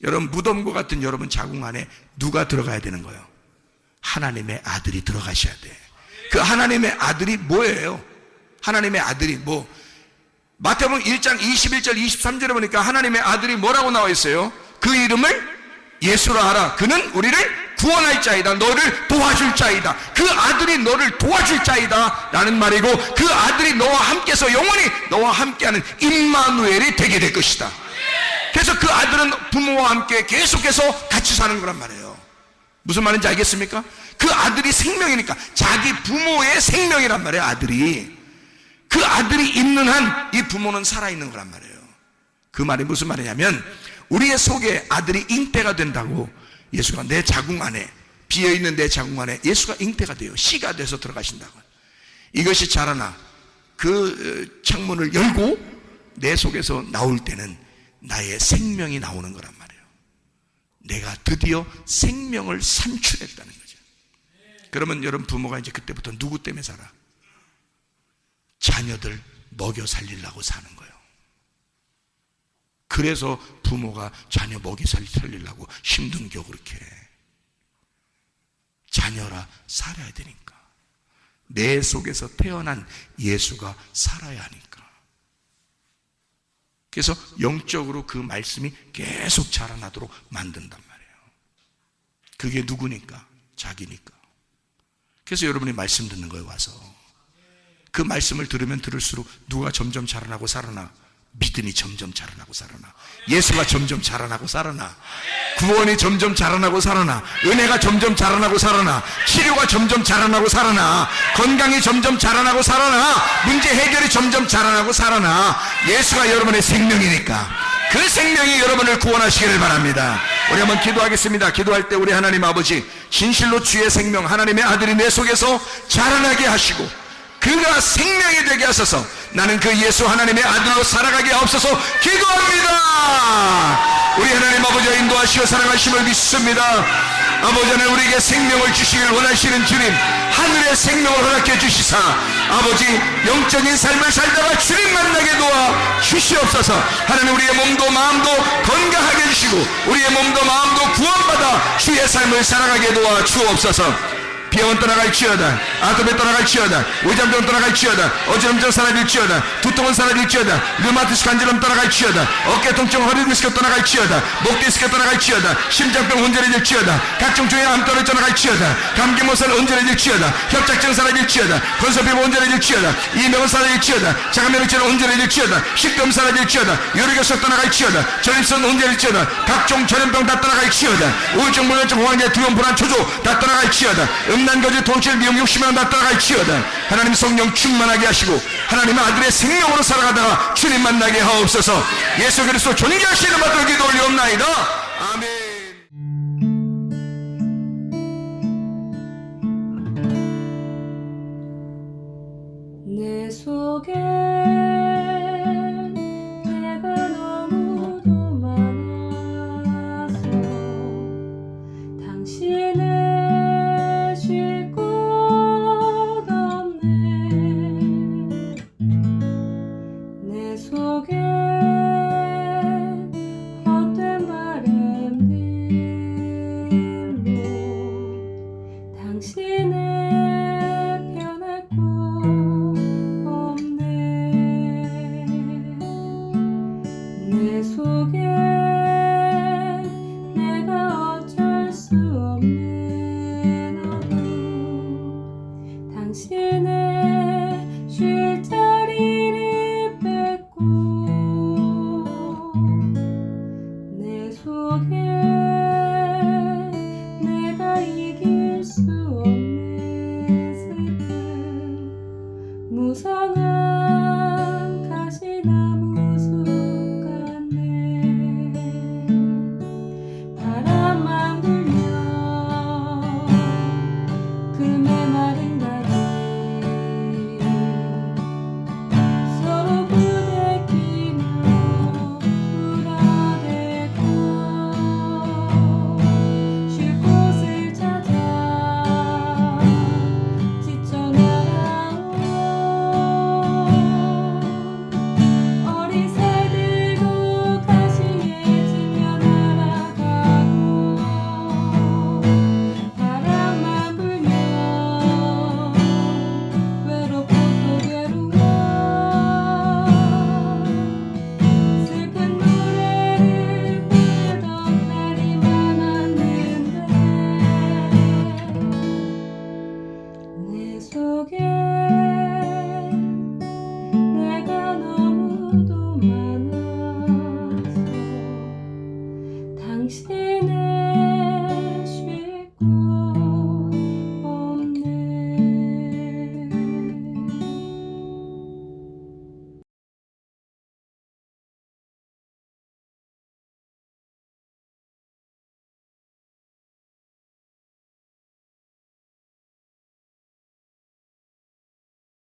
여러분 무덤과 같은 여러분 자궁 안에 누가 들어가야 되는 거예요? 하나님의 아들이 들어가셔야 돼. 그 하나님의 아들이 뭐예요? 하나님의 아들이 뭐? 마태복음 1장 21절 23절에 보니까 하나님의 아들이 뭐라고 나와 있어요? 그 이름을 예수라 하라. 그는 우리를 구원할 자이다. 너를 도와줄 자이다. 그 아들이 너를 도와줄 자이다 라는 말이고, 그 아들이 너와 함께서 영원히 너와 함께하는 임마누엘이 되게 될 것이다. 그래서 그 아들은 부모와 함께 계속해서 같이 사는 거란 말이에요. 무슨 말인지 알겠습니까? 그 아들이 생명이니까 자기 부모의 생명이란 말이에요. 아들이. 그 아들이 있는 한 이 부모는 살아있는 거란 말이에요. 그 말이 무슨 말이냐면, 우리의 속에 아들이 잉태가 된다고. 예수가 내 자궁 안에, 비어있는 내 자궁 안에 예수가 잉태가 돼요. 씨가 돼서 들어가신다고. 이것이 자라나 그 창문을 열고 내 속에서 나올 때는 나의 생명이 나오는 거란 말이에요. 내가 드디어 생명을 산출했다는 거죠. 그러면 여러분 부모가 이제 그때부터 누구 때문에 살아? 자녀들 먹여 살리려고 사는 거예요. 그래서 부모가 자녀 먹이 살리려고 힘든 겨 그렇게. 자녀라 살아야 되니까. 내 속에서 태어난 예수가 살아야 하니까. 그래서 영적으로 그 말씀이 계속 자라나도록 만든단 말이에요. 그게 누구니까? 자기니까. 그래서 여러분이 말씀 듣는 거예요. 와서 그 말씀을 들으면 들을수록 누가 점점 자라나고 살아나? 믿음이 점점 자라나고 살아나. 예수가 점점 자라나고 살아나. 구원이 점점 자라나고 살아나. 은혜가 점점 자라나고 살아나. 치료가 점점 자라나고 살아나. 건강이 점점 자라나고 살아나. 문제 해결이 점점 자라나고 살아나. 예수가 여러분의 생명이니까 그 생명이 여러분을 구원하시기를 바랍니다. 우리 한번 기도하겠습니다. 기도할 때 우리 하나님 아버지, 진실로 주의 생명 하나님의 아들이 내 속에서 자라나게 하시고 그가 생명이 되게 하소서. 나는 그 예수 하나님의 아들로 살아가게 하옵소서 기도합니다. 우리 하나님 아버지가 인도하시고 사랑하심을 믿습니다. 아버지 하나님, 우리에게 생명을 주시길 원하시는 주님, 하늘의 생명을 허락해 주시사 아버지 영적인 삶을 살다가 주님 만나게 도와 주시옵소서. 하나님, 우리의 몸도 마음도 건강하게 해주시고 우리의 몸도 마음도 구원받아 주의 삶을 살아가게 도와 주옵소서. 비염은 떠나갈지어다. 아토피 떠나갈지어다. 위장병 떠나갈지어다. 어지럼증 사라질지어다. 두통은 사라질지어다. 류마티스 관절염 떠나갈지어다. 어깨 통증, 허리 디스크 떠나갈지어다. 목 디스크 떠나갈지어다. 심장병 온전해질지어다. 각종 종의 암 떠나갈지어다. 감기 못살 온전해질지어다. 협착증 사라질지어다. 건설피부 온전해질지어다. 이명은 사라질지어다. 자가면역체는 온전해질지어다. 식도염 사라질지어다. 요리결석 떠나갈지어다. 전립선 온전해질지어다. 각종 전염병 다 떠나갈지어다. 우울증, 불면증, 호황제, 두려움, 불안, 초조 다 떠나갈지어다. 음란거지, 통칠, 미용, 욕심만 다 떠나갈지어다. 하나님 성령 충만하게 하시고 하나님의 아들의 생명으로 살아가다가 주님 만나게 하옵소서. 예수 그리스도 존귀하시는 받들어 기도 올리옵나이다. 아멘.